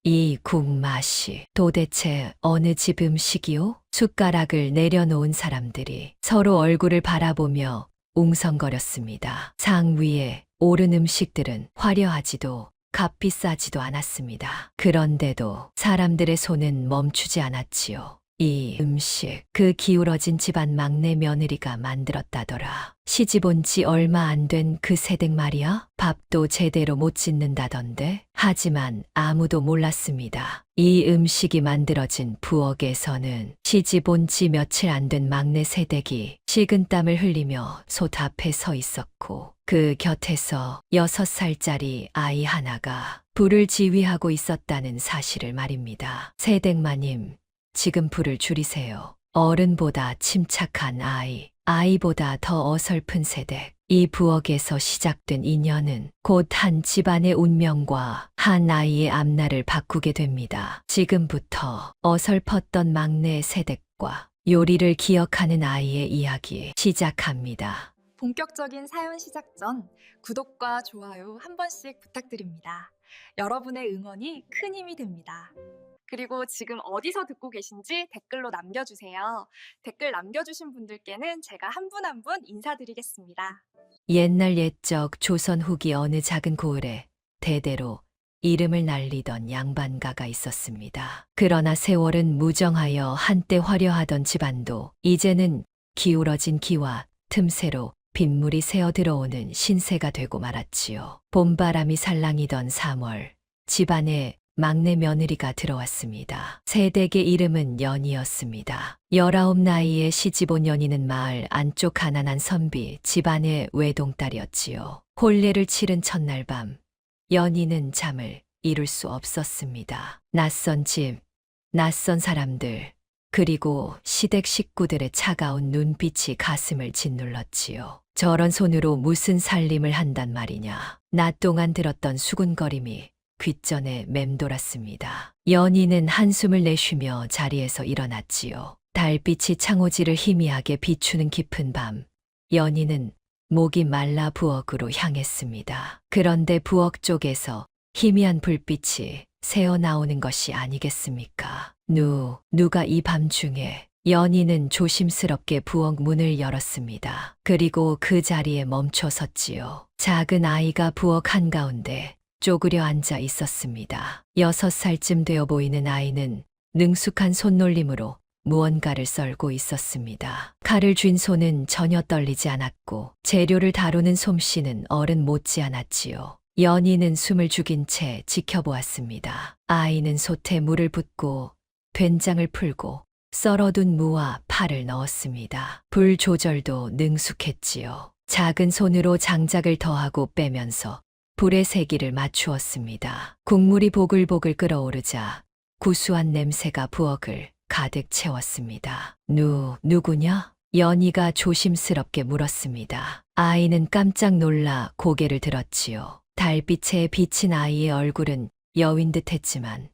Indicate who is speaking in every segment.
Speaker 1: 이 국 맛이 도대체 어느 집 음식이요? 숟가락을 내려놓은 사람들이 서로 얼굴을 바라보며 웅성거렸습니다. 상 위에 오른 음식들은 화려하지도 값비싸지도 않았습니다. 그런데도 사람들의 손은 멈추지 않았지요. 이 음식, 그 기울어진 집안 막내 며느리가 만들었다더라. 시집 온 지 얼마 안 된 그 새댁 말이야? 밥도 제대로 못 짓는다던데? 하지만 아무도 몰랐습니다. 이 음식이 만들어진 부엌에서는 시집 온 지 며칠 안 된 막내 새댁이 식은땀을 흘리며 솥 앞에 서 있었고, 그 곁에서 6살짜리 아이 하나가 불을 지휘하고 있었다는 사실을 말입니다. 새댁마님, 지금 불을 줄이세요. 어른보다 침착한 아이, 아이보다 더 어설픈 새댁. 이 부엌에서 시작된 인연은 곧 한 집안의 운명과 한 아이의 앞날을 바꾸게 됩니다. 지금부터 어설펐던 막내 새댁과 요리를 기억하는 아이의 이야기 시작합니다.
Speaker 2: 본격적인 사연 시작 전 구독과 좋아요 한 번씩 부탁드립니다. 여러분의 응원이 큰 힘이 됩니다. 그리고 지금 어디서 듣고 계신지 댓글로 남겨주세요. 댓글 남겨주신 분들께는 제가 한 분 한 분 인사드리겠습니다.
Speaker 1: 옛날 옛적 조선 후기 어느 작은 고을에 대대로 이름을 날리던 양반가가 있었습니다. 그러나 세월은 무정하여 한때 화려하던 집안도 이제는 기울어진 기와 틈새로 빗물이 새어 들어오는 신세가 되고 말았지요. 봄바람이 살랑이던 3월, 집안에 막내 며느리가 들어왔습니다. 새댁의 이름은 연희였습니다. 19 나이에 시집 온 연희는 마을 안쪽 가난한 선비 집안의 외동딸이었지요. 혼례를 치른 첫날 밤, 연희는 잠을 이룰 수 없었습니다. 낯선 집, 낯선 사람들, 그리고 시댁 식구들의 차가운 눈빛이 가슴을 짓눌렀지요. 저런 손으로 무슨 살림을 한단 말이냐. 낮 동안 들었던 수군거림이 귓전에 맴돌았습니다. 연희는 한숨을 내쉬며 자리에서 일어났지요. 달빛이 창호지를 희미하게 비추는 깊은 밤, 연희는 목이 말라 부엌으로 향했습니다. 그런데 부엌 쪽에서 희미한 불빛이 새어 나오는 것이 아니겠습니까? 누가 이 밤중에? 연희는 조심스럽게 부엌 문을 열었습니다. 그리고 그 자리에 멈춰 섰지요. 작은 아이가 부엌 한가운데 쪼그려 앉아 있었습니다. 6살쯤 되어 보이는 아이는 능숙한 손놀림으로 무언가를 썰고 있었습니다. 칼을 쥔 손은 전혀 떨리지 않았고 재료를 다루는 솜씨는 어른 못지않았지요. 연희는 숨을 죽인 채 지켜보았습니다. 아이는 솥에 물을 붓고 된장을 풀고 썰어둔 무와 파를 넣었습니다. 불 조절도 능숙했지요. 작은 손으로 장작을 더하고 빼면서 불의 세기를 맞추었습니다. 국물이 보글보글 끓어오르자 구수한 냄새가 부엌을 가득 채웠습니다. 누구냐? 연희가 조심스럽게 물었습니다. 아이는 깜짝 놀라 고개를 들었지요. 달빛에 비친 아이의 얼굴은 여윈 듯했지만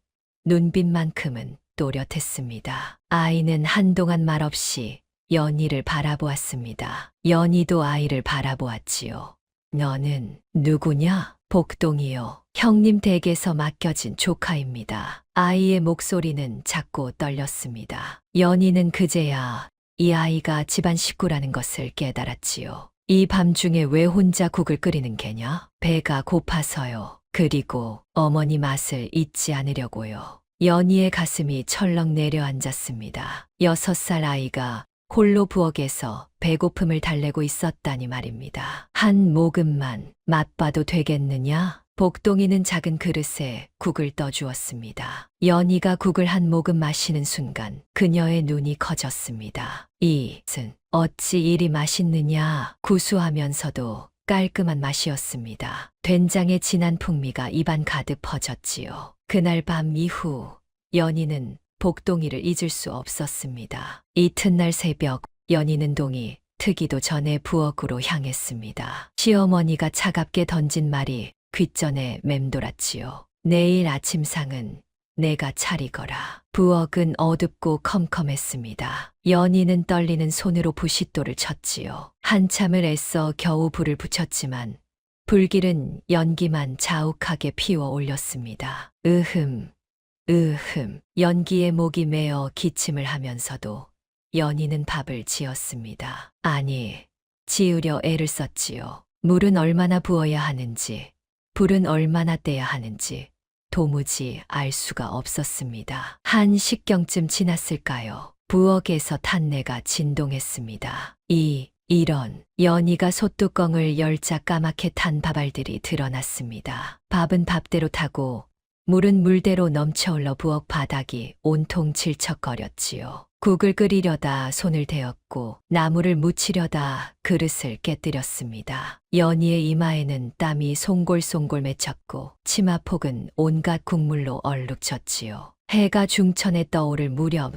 Speaker 1: 눈빛만큼은 또렷했습니다. 아이는 한동안 말없이 연희를 바라보았습니다. 연희도 아이를 바라보았지요. 너는 누구냐? 복동이요. 형님 댁에서 맡겨진 조카입니다. 아이의 목소리는 작고 떨렸습니다. 연희는 그제야 이 아이가 집안 식구라는 것을 깨달았지요. 이 밤중에 왜 혼자 국을 끓이는 게냐? 배가 고파서요. 그리고 어머니 맛을 잊지 않으려고요. 연희의 가슴이 철렁 내려앉았습니다. 6살 아이가 홀로 부엌에서 배고픔을 달래고 있었다니 말입니다. 한 모금만 맛봐도 되겠느냐? 복동이는 작은 그릇에 국을 떠주었습니다. 연희가 국을 한 모금 마시는 순간 그녀의 눈이 커졌습니다. 이은 어찌 이리 맛있느냐? 구수하면서도 깔끔한 맛이었습니다. 된장의 진한 풍미가 입안 가득 퍼졌지요. 그날 밤 이후 연희는 복동이를 잊을 수 없었습니다. 이튿날 새벽 연희는 동이 트기도 전에 부엌으로 향했습니다. 시어머니가 차갑게 던진 말이 귓전에 맴돌았지요. 내일 아침상은 내가 차리거라. 부엌은 어둡고 컴컴했습니다. 연희는 떨리는 손으로 부싯돌을 쳤지요. 한참을 애써 겨우 불을 붙였지만 불길은 연기만 자욱하게 피워 올렸습니다. 연기에 목이 메어 기침을 하면서도 연희는 밥을 지었습니다. 아니, 지으려 애를 썼지요. 물은 얼마나 부어야 하는지, 불은 얼마나 떼야 하는지 도무지 알 수가 없었습니다. 한 식경쯤 지났을까요? 부엌에서 탄내가 진동했습니다. 이런 연희가 솥뚜껑을 열자 까맣게 탄 밥알들이 드러났습니다. 밥은 밥대로 타고 물은 물대로 넘쳐흘러 부엌 바닥이 온통 질척거렸지요. 국을 끓이려다 손을 대었고 나물을 무치려다 그릇을 깨뜨렸습니다. 연희의 이마에는 땀이 송골송골 맺혔고 치마폭은 온갖 국물로 얼룩졌지요. 해가 중천에 떠오를 무렵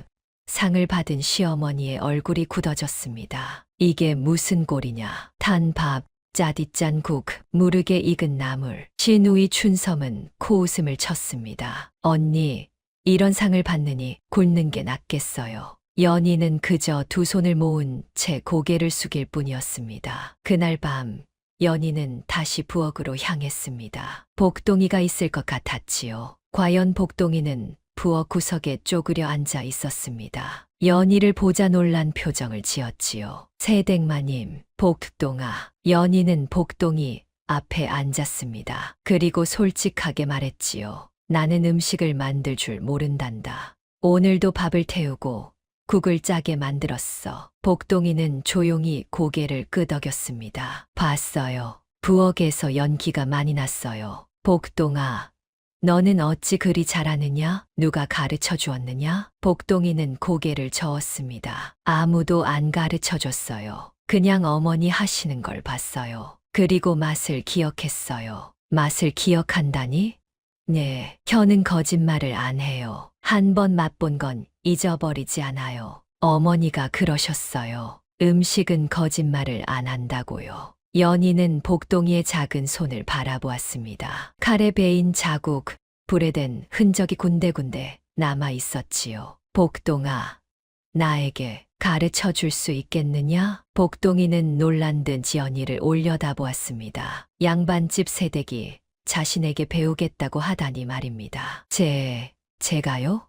Speaker 1: 상을 받은 시어머니의 얼굴이 굳어졌습니다. 이게 무슨 꼴이냐. 탄 밥, 짜디짠 국, 무르게 익은 나물. 시누이 춘섬은 코웃음을 쳤습니다. 언니, 이런 상을 받느니 굶는 게 낫겠어요. 연희는 그저 두 손을 모은 채 고개를 숙일 뿐이었습니다. 그날 밤 연희는 다시 부엌으로 향했습니다. 복동이가 있을 것 같았지요. 과연 복동이는 부엌 구석에 쪼그려 앉아 있었습니다. 연희를 보자 놀란 표정을 지었지요. 새댁마님, 복동아. 연희는 복동이 앞에 앉았습니다. 그리고 솔직하게 말했지요. 나는 음식을 만들 줄 모른단다. 오늘도 밥을 태우고 국을 짜게 만들었어. 복동이는 조용히 고개를 끄덕였습니다. 봤어요. 부엌에서 연기가 많이 났어요. 복동아, 너는 어찌 그리 잘하느냐? 누가 가르쳐 주었느냐? 복동이는 고개를 저었습니다. 아무도 안 가르쳐 줬어요. 그냥 어머니 하시는 걸 봤어요. 그리고 맛을 기억했어요. 맛을 기억한다니? 네, 혀는 거짓말을 안 해요. 한 번 맛본 건 잊어버리지 않아요. 어머니가 그러셨어요. 음식은 거짓말을 안 한다고요. 연희는 복동이의 작은 손을 바라보았습니다. 칼에 베인 자국, 불에 댄 흔적이 군데군데 남아 있었지요. 복동아, 나에게 가르쳐 줄 수 있겠느냐? 복동이는 놀란 듯 연희를 올려다보았습니다. 양반집 새댁이 자신에게 배우겠다고 하다니 말입니다. 제가요?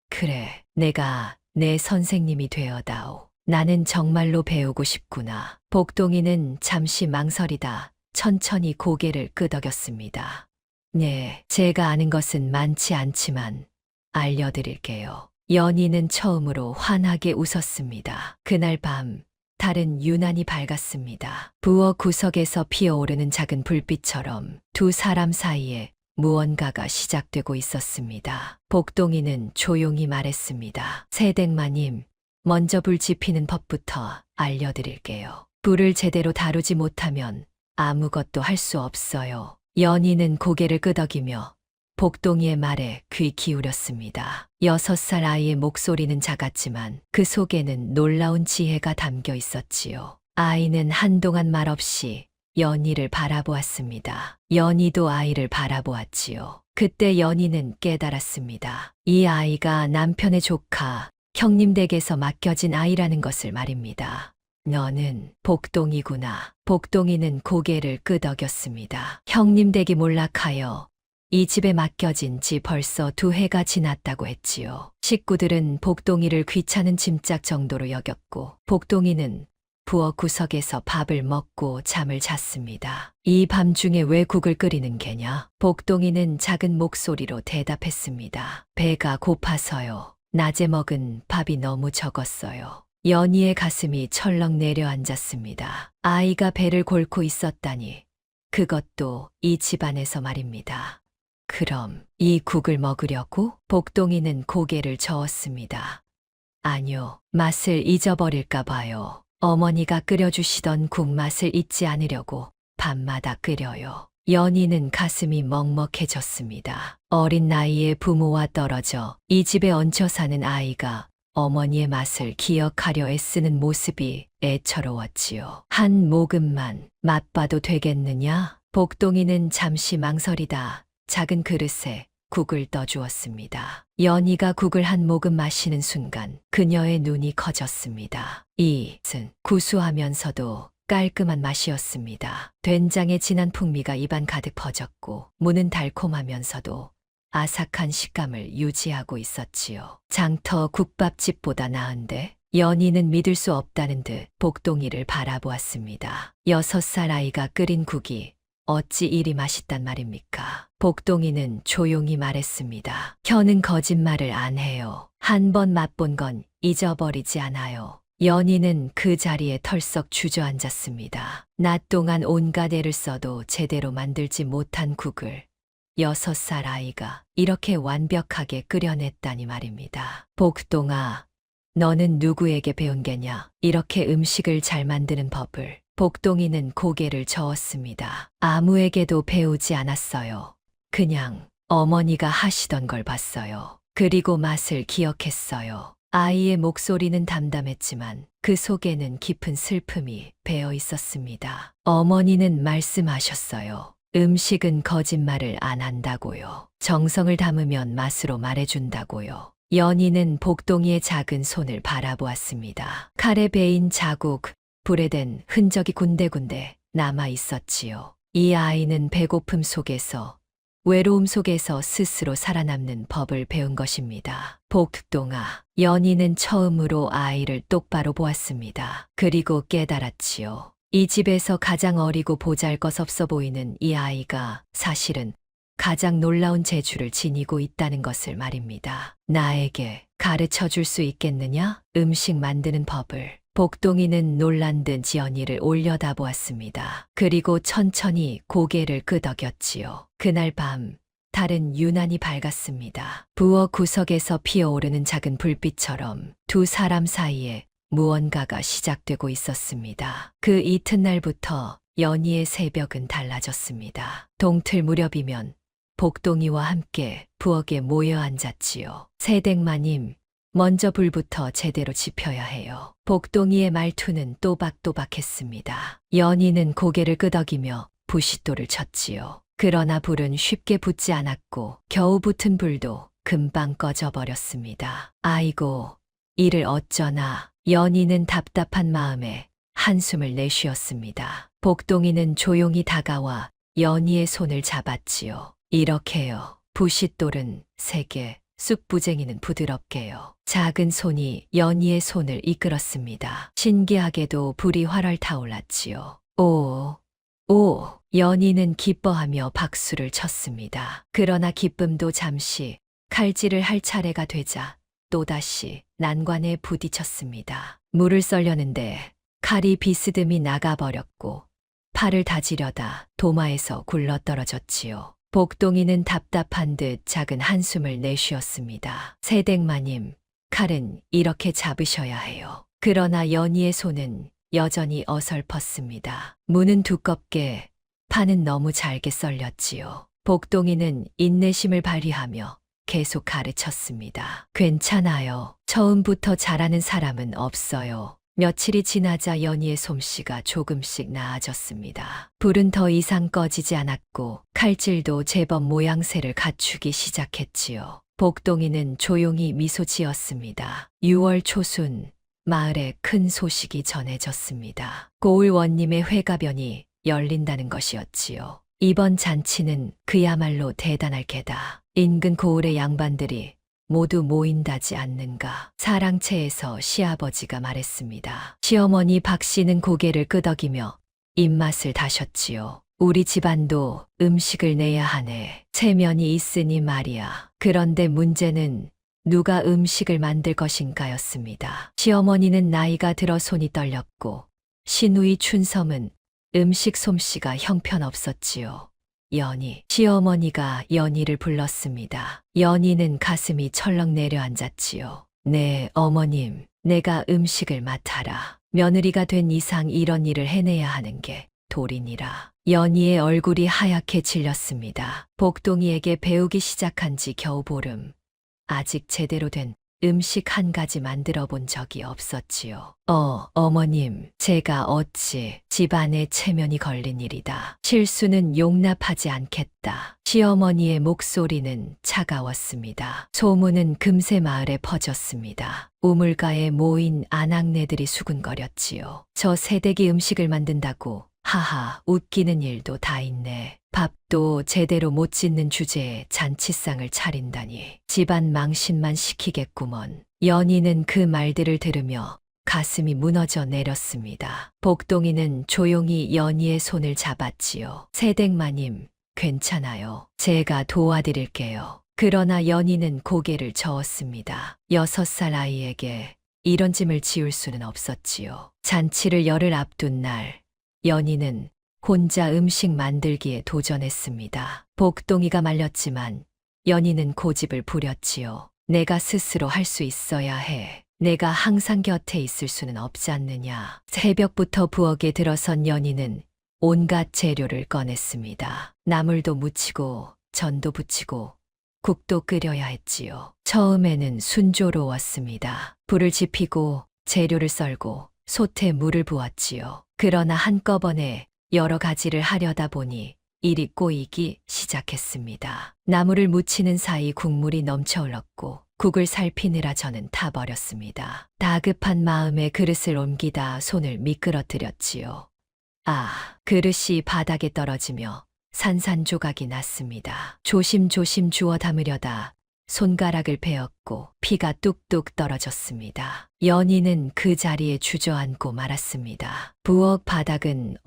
Speaker 1: 그래, 내가 내 선생님이 되어다오. 나는 정말로 배우고 싶구나. 복동이는 잠시 망설이다 천천히 고개를 끄덕였습니다. 네, 제가 아는 것은 많지 않지만 알려드릴게요. 연희는 처음으로 환하게 웃었습니다. 그날 밤 달은 유난히 밝았습니다. 부엌 구석에서 피어오르는 작은 불빛처럼 두 사람 사이에 무언가가 시작되고 있었습니다. 복동이는 조용히 말했습니다. 새댁마님, 먼저 불 지피는 법부터 알려드릴게요. 불을 제대로 다루지 못하면 아무것도 할 수 없어요. 연희는 고개를 끄덕이며 복동이의 말에 귀 기울였습니다. 6살 아이의 목소리는 작았지만 그 속에는 놀라운 지혜가 담겨 있었지요. 아이는 한동안 말없이 연희를 바라보았습니다. 연희도 아이를 바라보았지요. 그때 연희는 깨달았습니다. 이 아이가 남편의 조카, 형님 댁에서 맡겨진 아이라는 것을 말입니다. 너는 복동이구나. 복동이는 고개를 끄덕였습니다. 형님 댁이 몰락하여 이 집에 맡겨진 지 벌써 2해가 지났다고 했지요. 식구들은 복동이를 귀찮은 짐짝 정도로 여겼고 복동이는 부엌 구석에서 밥을 먹고 잠을 잤습니다. 이 밤중에 왜 국을 끓이는 게냐? 복동이는 작은 목소리로 대답했습니다. 배가 고파서요. 낮에 먹은 밥이 너무 적었어요. 연희의 가슴이 철렁 내려앉았습니다. 아이가 배를 골고 있었다니. 그것도 이 집안에서 말입니다. 그럼 이 국을 먹으려고? 복동이는 고개를 저었습니다. 아니요, 맛을 잊어버릴까 봐요. 어머니가 끓여주시던 국 맛을 잊지 않으려고 밤마다 끓여요. 연희는 가슴이 먹먹해졌습니다. 어린 나이에 부모와 떨어져 이 집에 얹혀 사는 아이가 어머니의 맛을 기억하려 애쓰는 모습이 애처로웠지요. 한 모금만 맛봐도 되겠느냐? 복동이는 잠시 망설이다 작은 그릇에 국을 떠주었습니다. 연희가 국을 한 모금 마시는 순간 그녀의 눈이 커졌습니다. 이은 구수하면서도 깔끔한 맛이었습니다. 된장의 진한 풍미가 입안 가득 퍼졌고 무는 달콤하면서도 아삭한 식감을 유지하고 있었지요. 장터 국밥집보다 나은데 연희는 믿을 수 없다는 듯 복동이를 바라보았습니다. 6살 아이가 끓인 국이 어찌 이리 맛있단 말입니까? 복동이는 조용히 말했습니다. 혀는 거짓말을 안 해요. 한 번 맛본 건 잊어버리지 않아요. 연희는 그 자리에 털썩 주저앉았습니다. 낮 동안 온갖 애를 써도 제대로 만들지 못한 국을 6살 아이가 이렇게 완벽하게 끓여냈다니 말입니다. 복동아, 너는 누구에게 배운 게냐? 이렇게 음식을 잘 만드는 법을. 복동이는 고개를 저었습니다. 아무에게도 배우지 않았어요. 그냥 어머니가 하시던 걸 봤어요. 그리고 맛을 기억했어요. 아이의 목소리는 담담했지만 그 속에는 깊은 슬픔이 배어 있었습니다. 어머니는 말씀하셨어요. 음식은 거짓말을 안 한다고요. 정성을 담으면 맛으로 말해준다고요. 연희는 복동이의 작은 손을 바라보았습니다. 칼에 베인 자국, 불에 댄 흔적이 군데군데 남아 있었지요. 이 아이는 배고픔 속에서, 외로움 속에서 스스로 살아남는 법을 배운 것입니다. 복동아, 연희는 처음으로 아이를 똑바로 보았습니다. 그리고 깨달았지요. 이 집에서 가장 어리고 보잘것없어 보이는 이 아이가 사실은 가장 놀라운 재주를 지니고 있다는 것을 말입니다. 나에게 가르쳐 줄 수 있겠느냐? 음식 만드는 법을. 복동이는 놀란 듯 연희를 올려다보았습니다. 그리고 천천히 고개를 끄덕였지요. 그날 밤, 달은 유난히 밝았습니다. 부엌 구석에서 피어오르는 작은 불빛처럼 두 사람 사이에 무언가가 시작되고 있었습니다. 그 이튿날부터 연희의 새벽은 달라졌습니다. 동틀 무렵이면 복동이와 함께 부엌에 모여 앉았지요. 새댁마님, 먼저 불부터 제대로 지펴야 해요. 복동이의 말투는 또박또박했습니다. 연희는 고개를 끄덕이며 부싯돌을 쳤지요. 그러나 불은 쉽게 붙지 않았고 겨우 붙은 불도 금방 꺼져버렸습니다. 아이고, 이를 어쩌나. 연희는 답답한 마음에 한숨을 내쉬었습니다. 복동이는 조용히 다가와 연희의 손을 잡았지요. 이렇게요. 부싯돌은 3개, 쑥부쟁이는 부드럽게요. 작은 손이 연희의 손을 이끌었습니다. 신기하게도 불이 활활 타올랐지요. 오, 연희는 기뻐하며 박수를 쳤습니다. 그러나 기쁨도 잠시 칼질을 할 차례가 되자 또다시 난관에 부딪혔습니다. 물을 썰려는데 칼이 비스듬히 나가버렸고 팔을 다지려다 도마에서 굴러떨어졌지요. 복동이는 답답한 듯 작은 한숨을 내쉬었습니다. 새댁마님, 칼은 이렇게 잡으셔야 해요. 그러나 연희의 손은 여전히 어설펐습니다. 무는 두껍게, 판은 너무 잘게 썰렸지요. 복동이는 인내심을 발휘하며 계속 가르쳤습니다. 괜찮아요. 처음부터 잘하는 사람은 없어요. 며칠이 지나자 연희의 솜씨가 조금씩 나아졌습니다. 불은 더 이상 꺼지지 않았고 칼질도 제법 모양새를 갖추기 시작했지요. 복동이는 조용히 미소 지었습니다. 6월 초순, 마을에 큰 소식이 전해졌습니다. 고을원님의 회가변이 열린다는 것이었지요. 이번 잔치는 그야말로 대단할 게다. 인근 고을의 양반들이 모두 모인다지 않는가. 사랑채에서 시아버지가 말했습니다. 시어머니 박 씨는 고개를 끄덕이며 입맛을 다셨지요. 우리 집안도 음식을 내야 하네. 체면이 있으니 말이야. 그런데 문제는 누가 음식을 만들 것인가였습니다. 시어머니는 나이가 들어 손이 떨렸고 시누이 춘섬은 음식 솜씨가 형편없었지요. 연희, 시어머니가 연희를 불렀습니다. 연희는 가슴이 철렁 내려앉았지요. 네, 어머님, 내가 음식을 맡아라. 며느리가 된 이상 이런 일을 해내야 하는 게 도리니라. 연희의 얼굴이 하얗게 질렸습니다. 복동이에게 배우기 시작한 지 겨우 보름. 아직 제대로 된 음식 한 가지 만들어 본 적이 없었지요. 어머님, 제가 어찌 집안에 체면이 걸린 일이다. 실수는 용납하지 않겠다. 시어머니의 목소리는 차가웠습니다. 소문은 금세 마을에 퍼졌습니다. 우물가에 모인 아낙네들이 수군거렸지요. 저 새댁이 음식을 만든다고 하하, 웃기는 일도 다 있네. 밥도 제대로 못 짓는 주제에 잔치상을 차린다니. 집안 망신만 시키겠구먼. 연희는 그 말들을 들으며 가슴이 무너져 내렸습니다. 복동이는 조용히 연희의 손을 잡았지요. 새댁마님, 괜찮아요. 제가 도와드릴게요. 그러나 연희는 고개를 저었습니다. 6살 아이에게 이런 짐을 지울 수는 없었지요. 잔치를 열흘 앞둔 날, 연희는 혼자 음식 만들기에 도전했습니다. 복동이가 말렸지만 연희는 고집을 부렸지요. 내가 스스로 할 수 있어야 해. 내가 항상 곁에 있을 수는 없지 않느냐. 새벽부터 부엌에 들어선 연희는 온갖 재료를 꺼냈습니다. 나물도 무치고 전도 부치고 국도 끓여야 했지요. 처음에는 순조로웠습니다. 불을 지피고 재료를 썰고 솥에 물을 부었지요. 그러나 한꺼번에 여러 가지를 하려다 보니 일이 꼬이기 시작했습니다. 나물을 무치는 사이 국물이 넘쳐 흘렀고 국을 살피느라 저는 타버렸습니다. 다급한 마음에 그릇을 옮기다 손을 미끄러뜨렸지요. 아, 그릇이 바닥에 떨어지며 산산조각이 났습니다. 조심조심 주워 담으려다 손가락을 베었고 피가 뚝뚝 떨어졌습니다. 연희는 그 자리에 주저앉고 말았습니다. 부엌 바닥은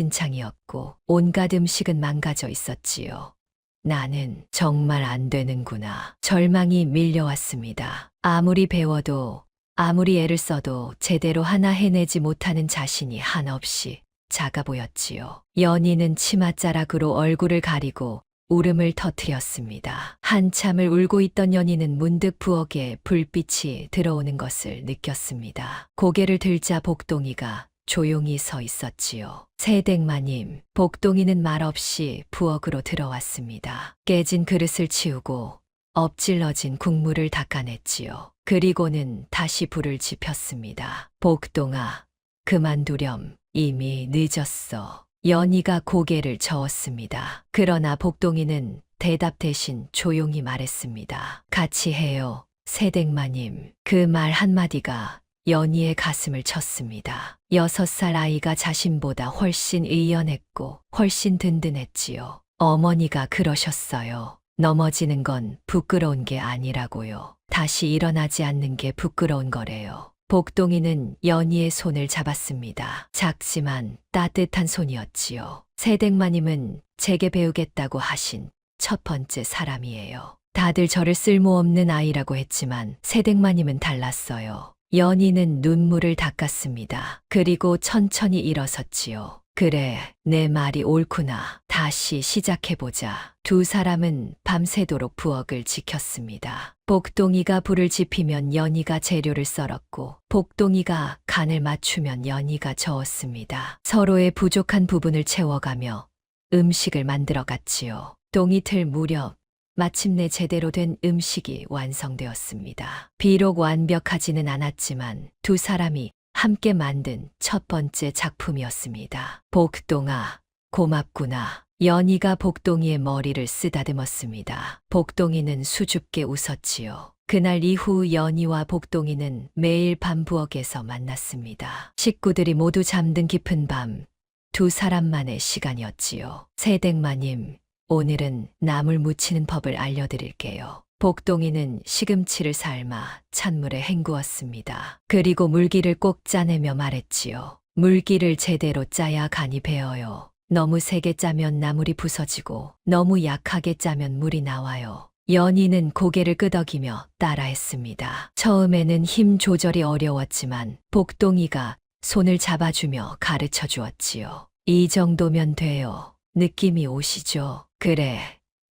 Speaker 1: 엉망진창이었고 온갖 음식은 망가져 있었지요. 나는 정말 안 되는구나. 절망이 밀려왔습니다. 아무리 배워도 아무리 애를 써도 제대로 하나 해내지 못하는 자신이 한없이 작아 보였지요. 연희는 치맛자락으로 얼굴을 가리고 울음을 터뜨렸습니다. 한참을 울고 있던 연희는 문득 부엌에 불빛이 들어오는 것을 느꼈습니다. 고개를 들자 복동이가 조용히 서 있었지요. 새댁마님, 복동이는 말없이 부엌으로 들어왔습니다. 깨진 그릇을 치우고 엎질러진 국물을 닦아냈지요. 그리고는 다시 불을 지폈습니다. 복동아, 그만두렴. 이미 늦었어. 연희가 고개를 저었습니다. 그러나 복동이는 대답 대신 조용히 말했습니다. 같이 해요. 새댁마님. 그 말 한마디가 연희의 가슴을 쳤습니다. 6살 아이가 자신보다 훨씬 의연했고 훨씬 든든했지요. 어머니가 그러셨어요. 넘어지는 건 부끄러운 게 아니라고요. 다시 일어나지 않는 게 부끄러운 거래요. 복동이는 연희의 손을 잡았습니다. 작지만 따뜻한 손이었지요. 새댁마님은 제게 배우겠다고 하신 첫 번째 사람이에요. 다들 저를 쓸모없는 아이라고 했지만 새댁마님은 달랐어요. 연희는 눈물을 닦았습니다. 그리고 천천히 일어섰지요. 그래, 내 말이 옳구나. 다시 시작해보자. 두 사람은 밤새도록 부엌을 지켰습니다. 복동이가 불을 지피면 연희가 재료를 썰었고 복동이가 간을 맞추면 연희가 저었습니다. 서로의 부족한 부분을 채워가며 음식을 만들어갔지요. 동이틀 무렵 마침내 제대로 된 음식이 완성되었습니다. 비록 완벽하지는 않았지만 두 사람이 함께 만든 첫 번째 작품이었습니다. 복동아, 고맙구나. 연희가 복동이의 머리를 쓰다듬었습니다. 복동이는 수줍게 웃었지요. 그날 이후 연희와 복동이는 매일 밤 부엌에서 만났습니다. 식구들이 모두 잠든 깊은 밤, 두 사람만의 시간이었지요. 새댁마님, 오늘은 나물 무치는 법을 알려드릴게요. 복동이는 시금치를 삶아 찬물에 헹구었습니다. 그리고 물기를 꼭 짜내며 말했지요. 물기를 제대로 짜야 간이 배어요. 너무 세게 짜면 나물이 부서지고 너무 약하게 짜면 물이 나와요. 연희는 고개를 끄덕이며 따라했습니다. 처음에는 힘 조절이 어려웠지만 복동이가 손을 잡아주며 가르쳐 주었지요. 이 정도면 돼요. 느낌이 오시죠? 그래.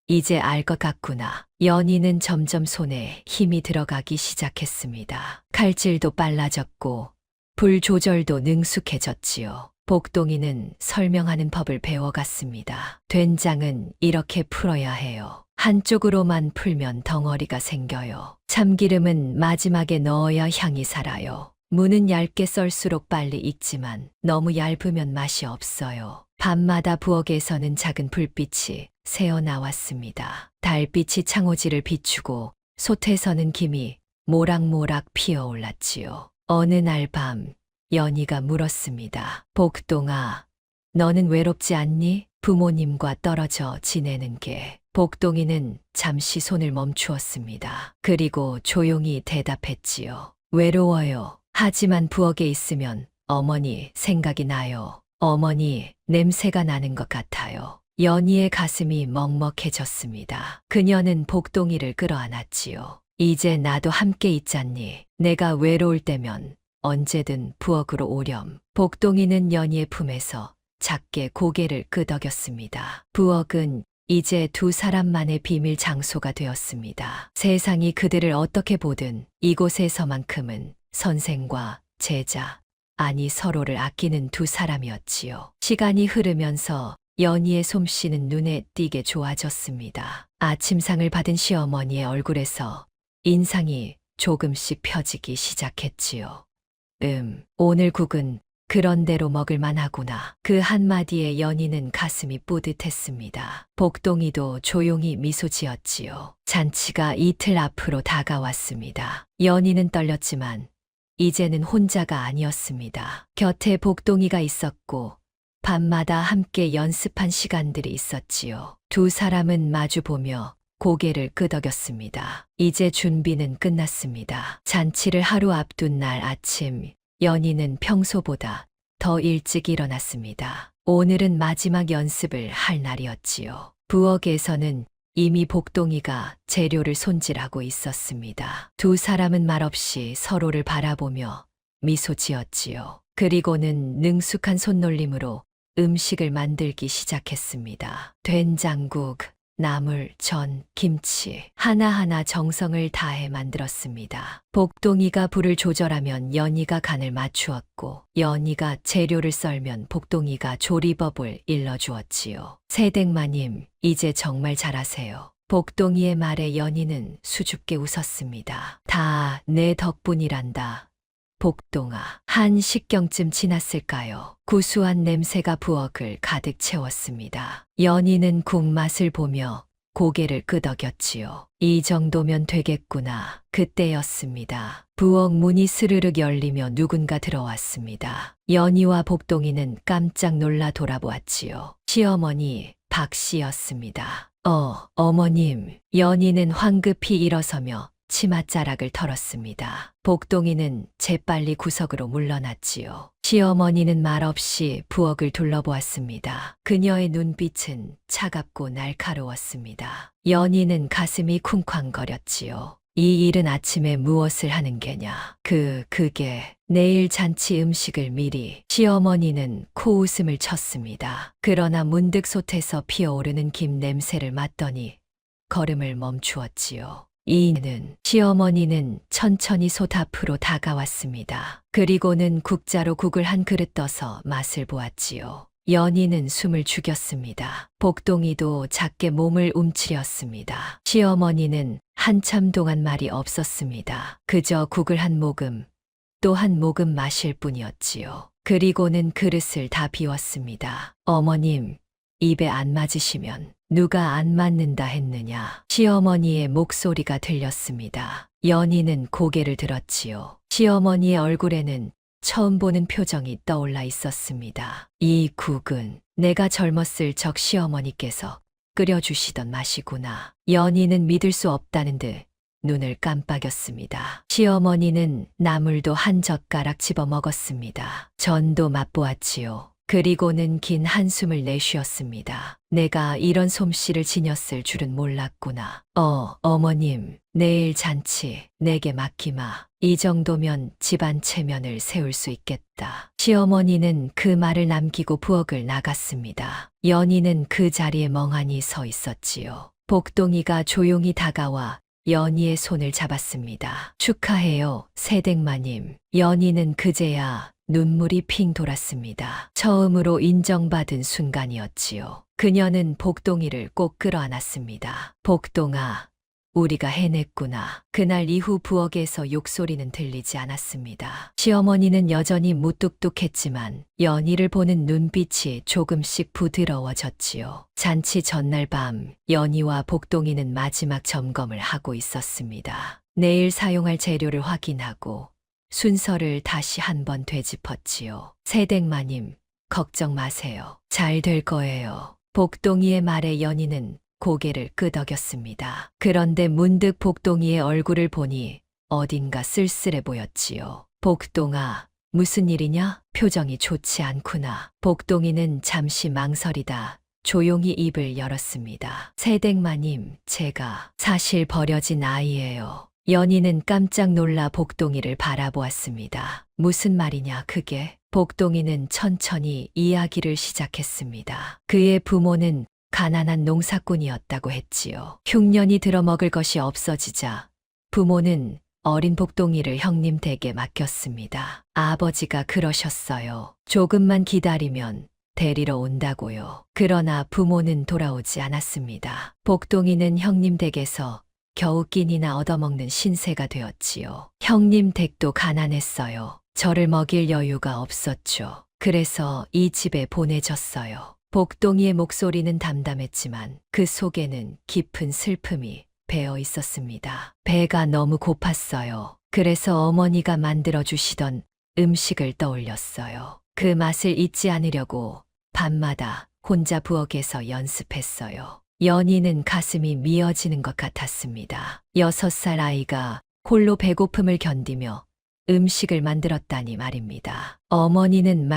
Speaker 1: 이제 알 것 같구나. 연희는 점점 손에 힘이 들어가기 시작했습니다. 칼질도 빨라졌고 불 조절도 능숙해졌지요. 복동이는 설명하는 법을 배워갔습니다. 된장은 이렇게 풀어야 해요. 한쪽으로만 풀면 덩어리가 생겨요. 참기름은 마지막에 넣어야 향이 살아요. 무는 얇게 썰수록 빨리 익지만 너무 얇으면 맛이 없어요. 밤마다 부엌에서는 작은 불빛이 새어 나왔습니다. 달빛이 창호지를 비추고 솥에서는 김이 모락모락 피어올랐지요. 어느 날 밤 연희가 물었습니다. 복동아, 너는 외롭지 않니? 부모님과 떨어져 지내는 게. 복동이는 잠시 손을 멈추었습니다. 그리고 조용히 대답했지요. 외로워요. 하지만 부엌에 있으면 어머니 생각이 나요. 어머니 냄새가 나는 것 같아요. 연희의 가슴이 먹먹해졌습니다. 그녀는 복동이를 끌어안았지요. 이제 나도 함께 있잖니. 내가 외로울 때면 언제든 부엌으로 오렴. 복동이는 연희의 품에서 작게 고개를 끄덕였습니다. 부엌은 이제 두 사람만의 비밀 장소가 되었습니다. 세상이 그들을 어떻게 보든 이곳에서만큼은 선생과 제자, 아니 서로를 아끼는 두 사람이었지요. 시간이 흐르면서 연희의 솜씨는 눈에 띄게 좋아졌습니다. 아침상을 받은 시어머니의 얼굴에서 인상이 조금씩 펴지기 시작했지요. 오늘 국은 그런대로 먹을만 하구나. 그 한마디에 연희는 가슴이 뿌듯했습니다. 복동이도 조용히 미소 지었지요. 잔치가 이틀 앞으로 다가왔습니다. 연희는 떨렸지만 이제는 혼자가 아니었습니다. 곁에 복동이가 있었고 밤마다 함께 연습한 시간들이 있었지요. 두 사람은 마주보며 고개를 끄덕였습니다. 이제 준비는 끝났습니다. 잔치를 하루 앞둔 날 아침, 연희는 평소보다 더 일찍 일어났습니다. 오늘은 마지막 연습을 할 날이었지요. 부엌에서는 이미 복동이가 재료를 손질하고 있었습니다. 두 사람은 말없이 서로를 바라보며 미소 지었지요. 그리고는 능숙한 손놀림으로 음식을 만들기 시작했습니다. 된장국, 나물, 전, 김치 하나하나 정성을 다해 만들었습니다. 복동이가 불을 조절하면 연희가 간을 맞추었고 연희가 재료를 썰면 복동이가 조리법을 일러주었지요. 새댁마님, 이제 정말 잘하세요. 복동이의 말에 연희는 수줍게 웃었습니다. 다 내 덕분이란다. 복동아, 한 식경쯤 지났을까요? 구수한 냄새가 부엌을 가득 채웠습니다. 연희는 국 맛을 보며 고개를 끄덕였지요. 이 정도면 되겠구나. 그때였습니다. 부엌 문이 스르륵 열리며 누군가 들어왔습니다. 연희와 복동이는 깜짝 놀라 돌아보았지요. 시어머니 박 씨였습니다. 어머님. 연희는 황급히 일어서며 치맛자락을 털었습니다. 복동이는 재빨리 구석으로 물러났지요. 시어머니는 말없이 부엌을 둘러보았습니다. 그녀의 눈빛은 차갑고 날카로웠습니다. 연희는 가슴이 쿵쾅거렸지요. 이 이른 아침에 무엇을 하는 게냐? 그게 내일 잔치 음식을 미리. 시어머니는 코웃음을 쳤습니다. 그러나 문득 솥에서 피어오르는 김 냄새를 맡더니 걸음을 멈추었지요. 시어머니는 천천히 솥 앞으로 다가왔습니다. 그리고는 국자로 국을 한 그릇 떠서 맛을 보았지요. 연희는 숨을 죽였습니다. 복동이도 작게 몸을 움츠렸습니다. 시어머니는 한참 동안 말이 없었습니다. 그저 국을 한 모금, 또 한 모금 마실 뿐이었지요. 그리고는 그릇을 다 비웠습니다. 어머님, 입에 안 맞으시면 누가 안 맞는다 했느냐? 시어머니의 목소리가 들렸습니다. 연희는 고개를 들었지요. 시어머니의 얼굴에는 처음 보는 표정이 떠올라 있었습니다. 이 국은 내가 젊었을 적 시어머니께서 끓여주시던 맛이구나. 연희는 믿을 수 없다는 듯 눈을 깜빡였습니다. 시어머니는 나물도 한 젓가락 집어 먹었습니다. 전도 맛보았지요. 그리고는 긴 한숨을 내쉬었습니다. 내가 이런 솜씨를 지녔을 줄은 몰랐구나. 어머님, 내일 잔치 내게 맡기마. 이 정도면 집안 체면을 세울 수 있겠다. 시어머니는 그 말을 남기고 부엌을 나갔습니다. 연희는 그 자리에 멍하니 서 있었지요. 복동이가 조용히 다가와 연희의 손을 잡았습니다. 축하해요, 새댁마님. 연희는 그제야 눈물이 핑 돌았습니다. 처음으로 인정받은 순간이었지요. 그녀는 복동이를 꼭 끌어안았습니다. 복동아, 우리가 해냈구나. 그날 이후 부엌에서 욕소리는 들리지 않았습니다. 시어머니는 여전히 무뚝뚝했지만 연희를 보는 눈빛이 조금씩 부드러워졌지요. 잔치 전날 밤 연희와 복동이는 마지막 점검을 하고 있었습니다. 내일 사용할 재료를 확인하고 순서를 다시 한번 되짚었지요. 새댁마님, 걱정 마세요. 잘 될 거예요. 복동이의 말에 연희는 고개를 끄덕였습니다. 그런데 문득 복동이의 얼굴을 보니 어딘가 쓸쓸해 보였지요. 복동아, 무슨 일이냐? 표정이 좋지 않구나. 복동이는 잠시 망설이다 조용히 입을 열었습니다. 새댁마님, 제가 사실 버려진 아이예요. 연희는 깜짝 놀라 복동이를 바라보았습니다. 무슨 말이냐 그게? 복동이는 천천히 이야기를 시작했습니다. 그의 부모는 가난한 농사꾼이었다고 했지요. 흉년이 들어 먹을 것이 없어지자 부모는 어린 복동이를 형님 댁에 맡겼습니다. 아버지가 그러셨어요. 조금만 기다리면 데리러 온다고요. 그러나 부모는 돌아오지 않았습니다. 복동이는 형님 댁에서 겨우 끼니나 얻어먹는 신세가 되었지요. 형님 댁도 가난했어요. 저를 먹일 여유가 없었죠. 그래서 이 집에 보내졌어요. 복동이의 목소리는 담담했지만 그 속에는 깊은 슬픔이 배어 있었습니다. 배가 너무 고팠어요. 그래서 어머니가 만들어주시던 음식을 떠올렸어요. 그 맛을 잊지 않으려고 밤마다 혼자 부엌에서 연습했어요. 연희는 가슴이 미어지는 것 같았습니다. 6살 아이가 홀로 배고픔을 견디며 음식을 만들었다니 말입니다. 어머니는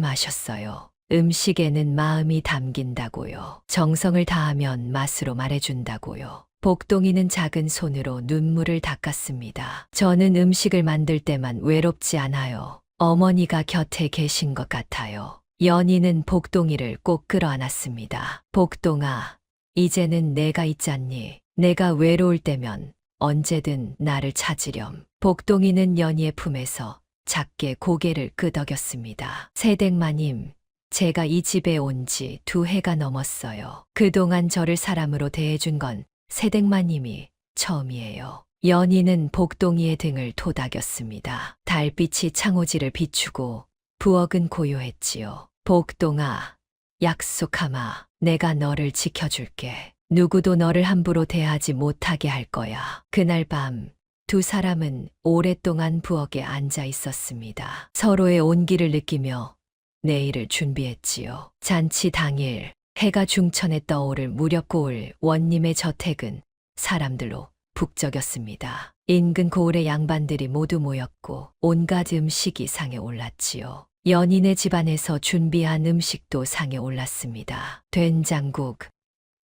Speaker 1: 말씀하셨어요. 음식에는 마음이 담긴다고요. 정성을 다하면 맛으로 말해준다고요. 복동이는 작은 손으로 눈물을 닦았습니다. 저는 음식을 만들 때만 외롭지 않아요. 어머니가 곁에 계신 것 같아요. 연희는 복동이를 꼭 끌어안았습니다. 복동아, 이제는 내가 있잖니. 내가 외로울 때면 언제든 나를 찾으렴. 복동이는 연희의 품에서 작게 고개를 끄덕였습니다. 새댁마님, 제가 이 집에 온 지 2해가 넘었어요. 그동안 저를 사람으로 대해준 건 새댁마님이 처음이에요. 연희는 복동이의 등을 토닥였습니다. 달빛이 창호지를 비추고 부엌은 고요했지요. 복동아, 약속하마. 내가 너를 지켜줄게. 누구도 너를 함부로 대하지 못하게 할 거야. 그날 밤, 2사람은 오랫동안 부엌에 앉아 있었습니다. 서로의 온기를 느끼며 내일을 준비했지요. 잔치 당일, 해가 중천에 떠오를 무렵 고을 원님의 저택은 사람들로 북적였습니다. 인근 고을의 양반들이 모두 모였고 온갖 음식이 상에 올랐지요. 연인의 집안에서 준비한 음식도 상에 올랐습니다. 된장국,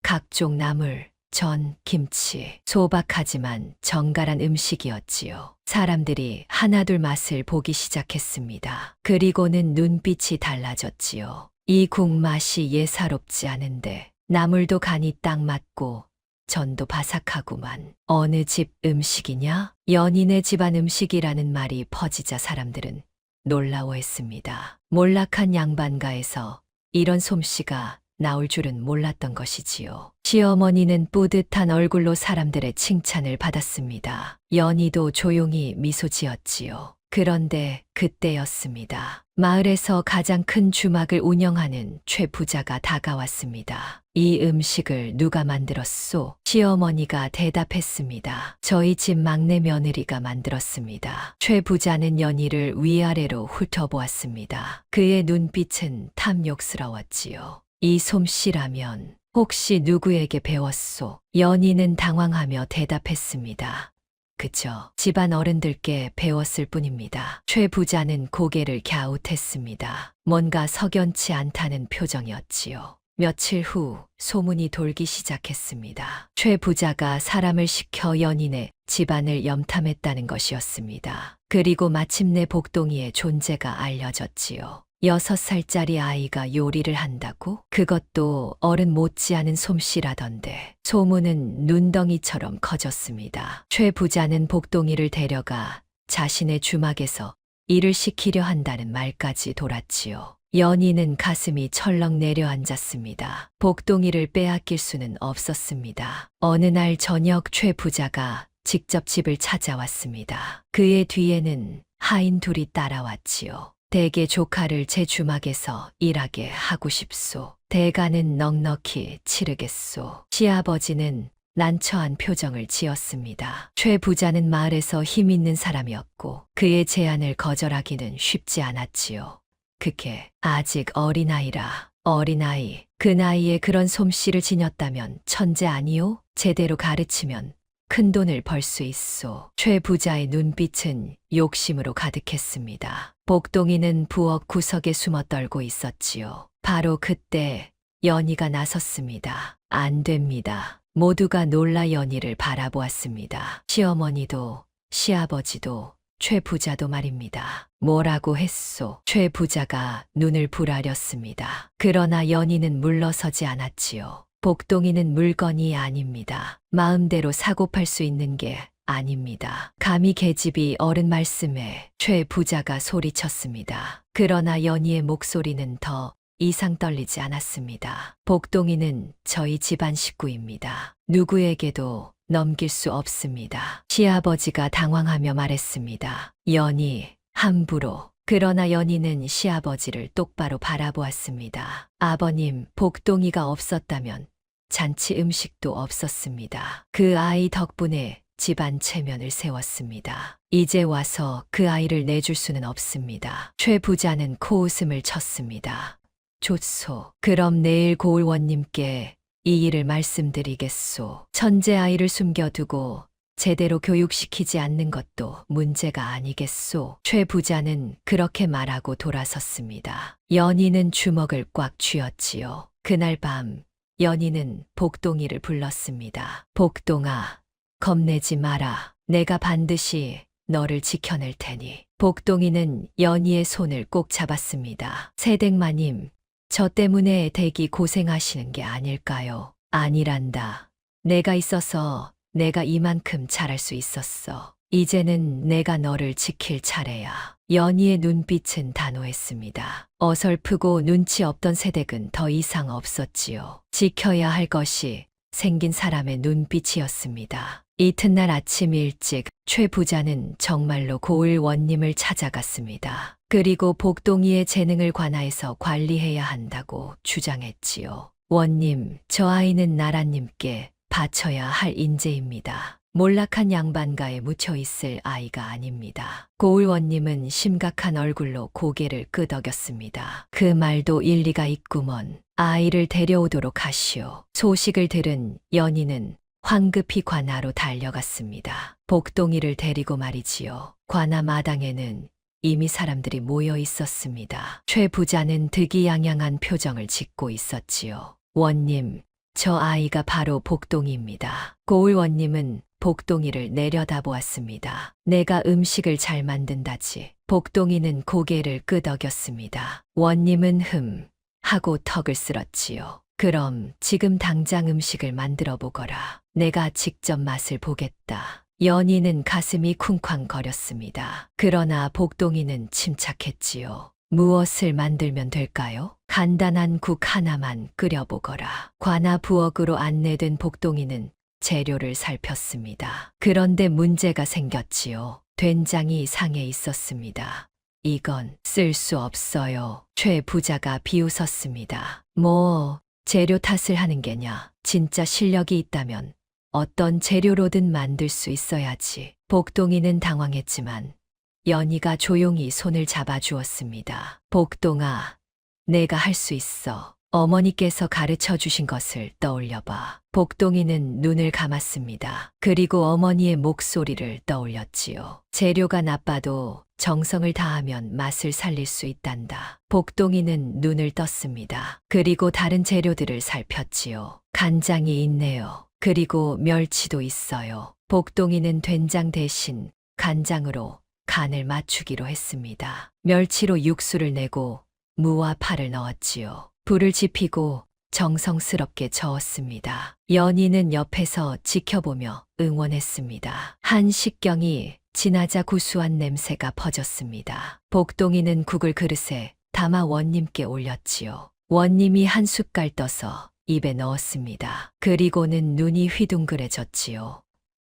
Speaker 1: 각종 나물, 전, 김치, 소박하지만 정갈한 음식이었지요. 사람들이 하나둘 맛을 보기 시작했습니다. 그리고는 눈빛이 달라졌지요. 이 국 맛이 예사롭지 않은데 나물도 간이 딱 맞고 전도 바삭하구만. 어느 집 음식이냐? 연인의 집안 음식이라는 말이 퍼지자 사람들은 놀라워했습니다. 몰락한 양반가에서 이런 솜씨가 나올 줄은 몰랐던 것이지요. 시어머니는 뿌듯한 얼굴로 사람들의 칭찬을 받았습니다. 연희도 조용히 미소 지었지요. 그런데 그때였습니다. 마을에서 가장 큰 주막을 운영하는 최 부자가 다가왔습니다. 이 음식을 누가 만들었소? 시어머니가 대답했습니다. 저희 집 막내 며느리가 만들었습니다. 최 부자는 연희를 위아래로 훑어보았습니다. 그의 눈빛은 탐욕스러웠지요. 이 솜씨라면 혹시 누구에게 배웠소? 연희는 당황하며 대답했습니다. 그저 집안 어른들께 배웠을 뿐입니다. 최 부자는 고개를 갸웃했습니다. 뭔가 석연치 않다는 표정이었지요. 며칠 후 소문이 돌기 시작했습니다. 최 부자가 사람을 시켜 연인의 집안을 염탐했다는 것이었습니다. 그리고 마침내 복동이의 존재가 알려졌지요. 6살짜리 아이가 요리를 한다고? 그것도 어른 못지않은 솜씨라던데. 소문은 눈덩이처럼 커졌습니다. 최 부자는 복동이를 데려가 자신의 주막에서 일을 시키려 한다는 말까지 돌았지요. 연희는 가슴이 철렁 내려앉았습니다. 복동이를 빼앗길 수는 없었습니다. 어느 날 저녁 최 부자가 직접 집을 찾아왔습니다. 그의 뒤에는 하인 둘이 따라왔지요. 대개 조카를 제 주막에서 일하게 하고 싶소. 대가는 넉넉히 치르겠소. 시아버지는 난처한 표정을 지었습니다. 최 부자는 마을에서 힘 있는 사람이었고 그의 제안을 거절하기는 쉽지 않았지요. 그게 아직 어린아이라. 어린아이. 그 나이에 그런 솜씨를 지녔다면 천재 아니요? 제대로 가르치면 큰 돈을 벌 수 있소. 최 부자의 눈빛은 욕심으로 가득했습니다. 복동이는 부엌 구석에 숨어 떨고 있었지요. 바로 그때 연희가 나섰습니다. 안 됩니다. 모두가 놀라 연희를 바라보았습니다. 시어머니도 시아버지도 최 부자도 말입니다. 뭐라고 했소? 최 부자가 눈을 부라렸습니다. 그러나 연희는 물러서지 않았지요. 복동이는 물건이 아닙니다. 마음대로 사고 팔 수 있는 게 아닙니다. 감히 계집이 어른 말씀에 최 부자가 소리쳤습니다. 그러나 연희의 목소리는 더 이상 떨리지 않았습니다. 복동이는 저희 집안 식구입니다. 누구에게도 넘길 수 없습니다. 시아버지가 당황하며 말했습니다. 연희, 함부로. 그러나 연희는 시아버지를 똑바로 바라보았습니다. 아버님, 복동이가 없었다면 잔치 음식도 없었습니다. 그 아이 덕분에 집안 체면을 세웠습니다. 이제 와서 그 아이를 내줄 수는 없습니다. 최 부자는 코웃음을 쳤습니다. 좋소. 그럼 내일 고을원님께 이 일을 말씀드리겠소. 천재 아이를 숨겨두고 제대로 교육시키지 않는 것도 문제가 아니겠소. 최 부자는 그렇게 말하고 돌아섰습니다. 연희는 주먹을 꽉 쥐었지요. 그날 밤 연희는 복동이를 불렀습니다. 복동아, 겁내지 마라. 내가 반드시 너를 지켜낼 테니. 복동이는 연희의 손을 꼭 잡았습니다. 새댁마님, 저 때문에 댁이 고생하시는 게 아닐까요? 아니란다. 내가 있어서 내가 이만큼 잘할 수 있었어. 이제는 내가 너를 지킬 차례야. 연희의 눈빛은 단호했습니다. 어설프고 눈치 없던 새댁은 더 이상 없었지요. 지켜야 할 것이 생긴 사람의 눈빛이었습니다. 이튿날 아침 일찍 최 부자는 정말로 고을 원님을 찾아갔습니다. 그리고 복동이의 재능을 관하에서 관리해야 한다고 주장했지요. 원님, 저 아이는 나라님께 바쳐야 할 인재입니다. 몰락한 양반가에 묻혀 있을 아이가 아닙니다. 고을 원님은 심각한 얼굴로 고개를 끄덕였습니다. 그 말도 일리가 있구먼. 아이를 데려오도록 하시오. 소식을 들은 연희는 황급히 관아로 달려갔습니다. 복동이를 데리고 말이지요. 관아 마당에는 이미 사람들이 모여 있었습니다. 최 부자는 득이양양한 표정을 짓고 있었지요. 원님, 저 아이가 바로 복동이입니다. 고을 원님은 복동이를 내려다보았습니다. 내가 음식을 잘 만든다지. 복동이는 고개를 끄덕였습니다. 원님은 하고 턱을 쓸었지요. 그럼 지금 당장 음식을 만들어 보거라. 내가 직접 맛을 보겠다. 연희는 가슴이 쿵쾅거렸습니다. 그러나 복동이는 침착했지요. 무엇을 만들면 될까요? 간단한 국 하나만 끓여보거라. 관아 부엌으로 안내된 복동이는 재료를 살폈습니다. 그런데 문제가 생겼지요. 된장이 상해 있었습니다. 이건 쓸 수 없어요. 최 부자가 비웃었습니다. 뭐, 재료 탓을 하는 게냐. 진짜 실력이 있다면 어떤 재료로든 만들 수 있어야지. 복동이는 당황했지만 연희가 조용히 손을 잡아주었습니다. 복동아, 내가 할 수 있어. 어머니께서 가르쳐 주신 것을 떠올려봐. 복동이는 눈을 감았습니다. 그리고 어머니의 목소리를 떠올렸지요. 재료가 나빠도 정성을 다하면 맛을 살릴 수 있단다. 복동이는 눈을 떴습니다. 그리고 다른 재료들을 살폈지요. 간장이 있네요. 그리고 멸치도 있어요. 복동이는 된장 대신 간장으로 간을 맞추기로 했습니다. 멸치로 육수를 내고 무와 파를 넣었지요. 불을 지피고 정성스럽게 저었습니다. 연희는 옆에서 지켜보며 응원했습니다. 한 식경이 지나자 구수한 냄새가 퍼졌습니다. 복동이는 국을 그릇에 담아 원님께 올렸지요. 원님이 한 숟갈 떠서 입에 넣었습니다. 그리고는 눈이 휘둥그레졌지요.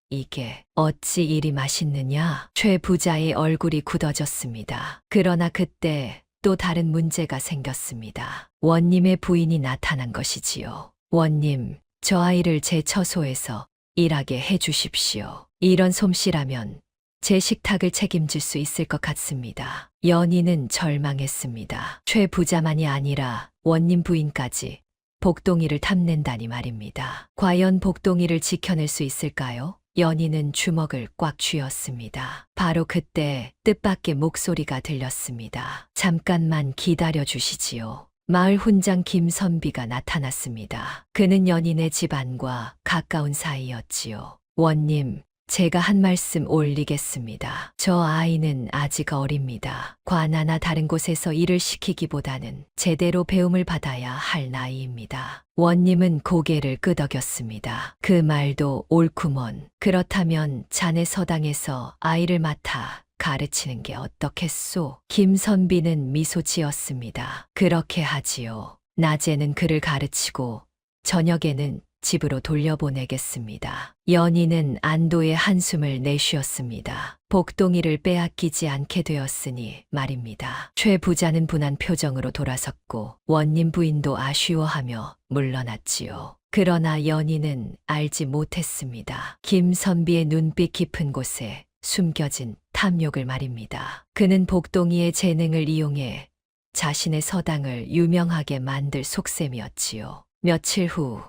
Speaker 1: 이게 어찌 이리 맛있느냐? 최 부자의 얼굴이 굳어졌습니다. 그러나 그때 또 다른 문제가 생겼습니다. 원님의 부인이 나타난 것이지요. 원님, 저 아이를 제 처소에서 일하게 해 주십시오. 이런 솜씨라면 제 식탁을 책임질 수 있을 것 같습니다. 연희는 절망했습니다. 최 부자만이 아니라 원님 부인까지 복동이를 탐낸다니 말입니다. 과연 복동이를 지켜낼 수 있을까요? 연희는 주먹을 꽉 쥐었습니다. 바로 그때 뜻밖의 목소리가 들렸습니다. 잠깐만 기다려 주시지요. 마을 훈장 김선비가 나타났습니다. 그는 연인의 집안과 가까운 사이였지요. 원님, 제가 한 말씀 올리겠습니다. 저 아이는 아직 어립니다. 관아나 다른 곳에서 일을 시키기보다는 제대로 배움을 받아야 할 나이입니다. 원님은 고개를 끄덕였습니다. 그 말도 옳구먼. 그렇다면 자네 서당에서 아이를 맡아 가르치는 게 어떻겠소? 김선비는 미소 지었습니다. 그렇게 하지요. 낮에는 그를 가르치고 저녁에는 집으로 돌려보내겠습니다. 연희는 안도의 한숨을 내쉬었습니다. 복동이를 빼앗기지 않게 되었으니 말입니다. 최 부자는 분한 표정으로 돌아섰고 원님 부인도 아쉬워하며 물러났지요. 그러나 연희는 알지 못했습니다. 김선비의 눈빛 깊은 곳에 숨겨진 탐욕을 말입니다. 그는 복동이의 재능을 이용해 자신의 서당을 유명하게 만들 속셈이었지요. 며칠 후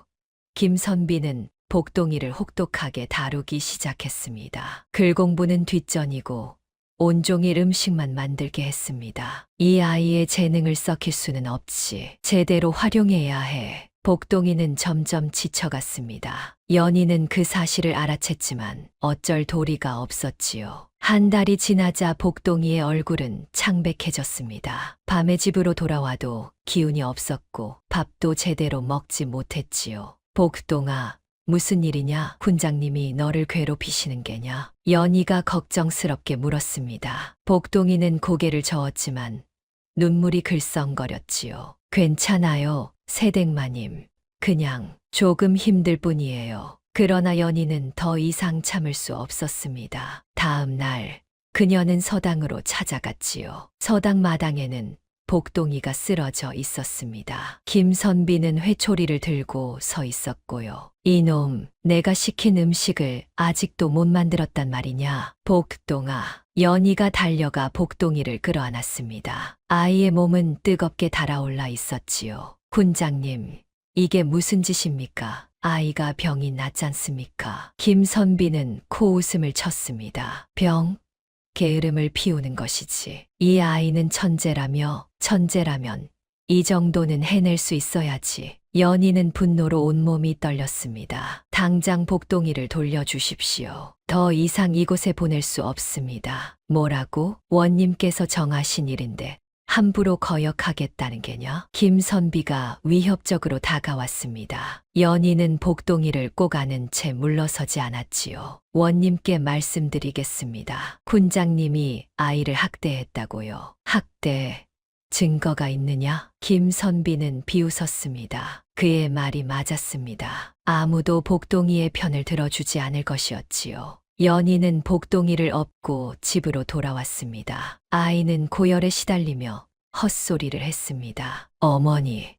Speaker 1: 김선비는 복동이를 혹독하게 다루기 시작했습니다. 글 공부는 뒷전이고 온종일 음식만 만들게 했습니다. 이 아이의 재능을 썩힐 수는 없지. 제대로 활용해야 해. 복동이는 점점 지쳐갔습니다. 연희는 그 사실을 알아챘지만 어쩔 도리가 없었지요. 한 달이 지나자 복동이의 얼굴은 창백해졌습니다. 밤에 집으로 돌아와도 기운이 없었고 밥도 제대로 먹지 못했지요. 복동아, 무슨 일이냐? 훈장님이 너를 괴롭히시는 게냐? 연희가 걱정스럽게 물었습니다. 복동이는 고개를 저었지만 눈물이 글썽거렸지요. 괜찮아요, 새댁마님. 그냥 조금 힘들 뿐이에요. 그러나 연희는 더 이상 참을 수 없었습니다. 다음 날 그녀는 서당으로 찾아갔지요. 서당 마당에는 복동이가 쓰러져 있었습니다. 김선비는 회초리를 들고 서 있었고요. 이놈, 내가 시킨 음식을 아직도 못 만들었단 말이냐? 복동아. 연희가 달려가 복동이를 끌어안았습니다. 아이의 몸은 뜨겁게 달아올라 있었지요. 훈장님, 이게 무슨 짓입니까? 아이가 병이 낫잖습니까? 김선비는 코웃음을 쳤습니다. 병? 게으름을 피우는 것이지. 이 아이는 천재라면 이 정도는 해낼 수 있어야지. 연희는 분노로 온몸이 떨렸습니다. 당장 복동이를 돌려주십시오. 더 이상 이곳에 보낼 수 없습니다. 뭐라고? 원님께서 정하신 일인데 함부로 거역하겠다는 게냐? 김선비가 위협적으로 다가왔습니다. 연희는 복동이를 꼭 안은 채 물러서지 않았지요. 원님께 말씀드리겠습니다. 훈장님이 아이를 학대했다고요. 학대, 증거가 있느냐? 김선비는 비웃었습니다. 그의 말이 맞았습니다. 아무도 복동이의 편을 들어주지 않을 것이었지요. 연희는 복동이를 업고 집으로 돌아왔습니다. 아이는 고열에 시달리며 헛소리를 했습니다. 어머니.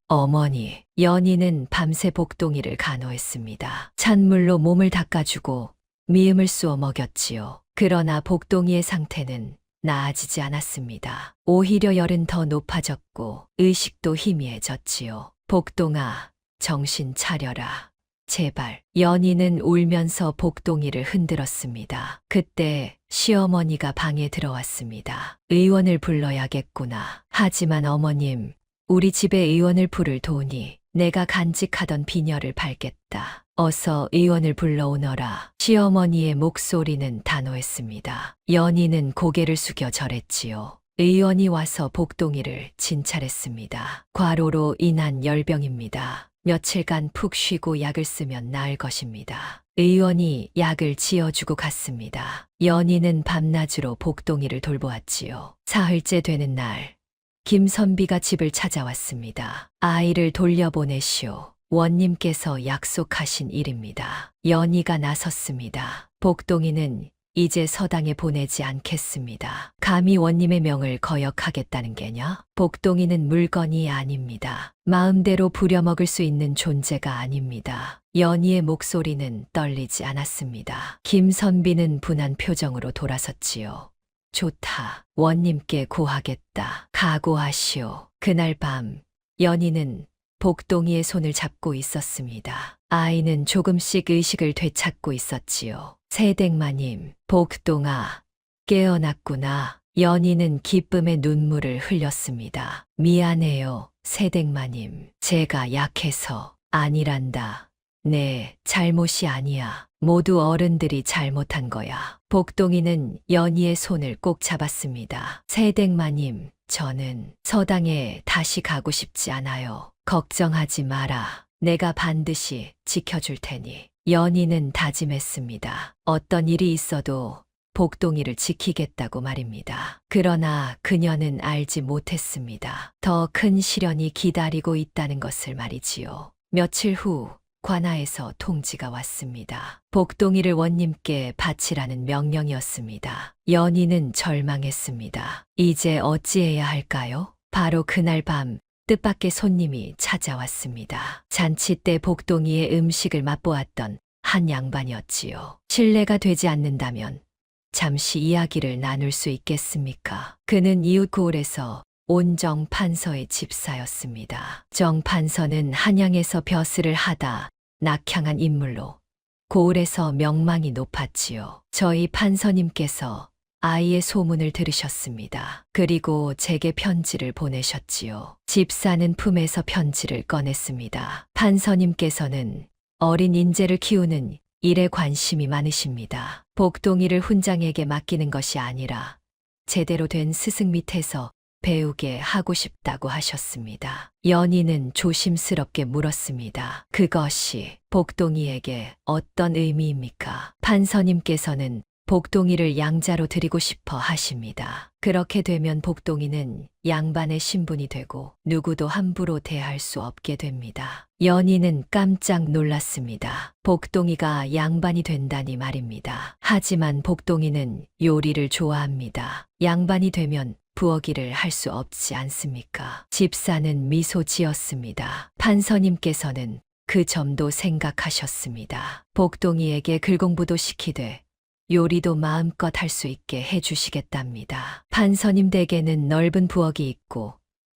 Speaker 1: 연희는 밤새 복동이를 간호했습니다. 찬물로 몸을 닦아주고 미음을 쑤어 먹였지요. 그러나 복동이의 상태는 나아지지 않았습니다. 오히려 열은 더 높아졌고 의식도 희미해졌지요. 복동아, 정신 차려라. 제발. 연희는 울면서 복동이를 흔들었습니다. 그때 시어머니가 방에 들어왔습니다. 의원을 불러야겠구나. 하지만 어머님, 우리 집에 의원을 부를 돈이 내가 간직하던 비녀를 팔겠다. 어서 의원을 불러오너라. 시어머니의 목소리는 단호했습니다. 연희는 고개를 숙여 절했지요. 의원이 와서 복동이를 진찰했습니다. 과로로 인한 열병입니다. 며칠간 푹 쉬고 약을 쓰면 나을 것입니다. 의원이 약을 지어주고 갔습니다. 연희는 밤낮으로 복동이를 돌보았지요. 사흘째 되는 날, 김선비가 집을 찾아왔습니다. 아이를 돌려보내시오. 원님께서 약속하신 일입니다. 연희가 나섰습니다. 복동이는 이제 서당에 보내지 않겠습니다. 감히 원님의 명을 거역하겠다는 게냐? 복동이는 물건이 아닙니다. 마음대로 부려먹을 수 있는 존재가 아닙니다. 연희의 목소리는 떨리지 않았습니다. 김선비는 분한 표정으로 돌아섰지요. 좋다. 원님께 고하겠다. 각오하시오. 그날 밤 연희는 복동이의 손을 잡고 있었습니다. 아이는 조금씩 의식을 되찾고 있었지요. 세댁마님, 복동아, 깨어났구나. 연희는 기쁨의 눈물을 흘렸습니다. 미안해요, 세댁마님. 제가 약해서. 아니란다. 네, 잘못이 아니야. 모두 어른들이 잘못한 거야. 복동이는 연희의 손을 꼭 잡았습니다. 세댁마님, 저는 서당에 다시 가고 싶지 않아요. 걱정하지 마라. 내가 반드시 지켜줄 테니. 연희는 다짐했습니다. 어떤 일이 있어도 복동이를 지키겠다고 말입니다. 그러나 그녀는 알지 못했습니다. 더 큰 시련이 기다리고 있다는 것을 말이지요. 며칠 후 관아에서 통지가 왔습니다. 복동이를 원님께 바치라는 명령이었습니다. 연희는 절망했습니다. 이제 어찌해야 할까요? 바로 그날 밤 뜻밖의 손님이 찾아왔습니다. 잔치 때 복동이의 음식을 맛보았던 한 양반이었지요. 실례가 되지 않는다면 잠시 이야기를 나눌 수 있겠습니까? 그는 이웃 고을에서 온 정판서의 집사였습니다. 정판서는 한양에서 벼슬을 하다 낙향한 인물로 고을에서 명망이 높았지요. 저희 판서님께서 아이의 소문을 들으셨습니다. 그리고 제게 편지를 보내셨지요. 집사는 품에서 편지를 꺼냈습니다. 판서님께서는 어린 인재를 키우는 일에 관심이 많으십니다. 복동이를 훈장에게 맡기는 것이 아니라 제대로 된 스승 밑에서 배우게 하고 싶다고 하셨습니다. 연희는 조심스럽게 물었습니다. 그것이 복동이에게 어떤 의미입니까? 판서님께서는 복동이를 양자로 드리고 싶어 하십니다. 그렇게 되면 복동이는 양반의 신분이 되고 누구도 함부로 대할 수 없게 됩니다. 연희는 깜짝 놀랐습니다. 복동이가 양반이 된다니 말입니다. 하지만 복동이는 요리를 좋아합니다. 양반이 되면 부엌일을 할 수 없지 않습니까? 집사는 미소 지었습니다. 판서님께서는 그 점도 생각하셨습니다. 복동이에게 글공부도 시키되 요리도 마음껏 할 수 있게 해주시겠답니다. 판서님 댁에는 넓은 부엌이 있고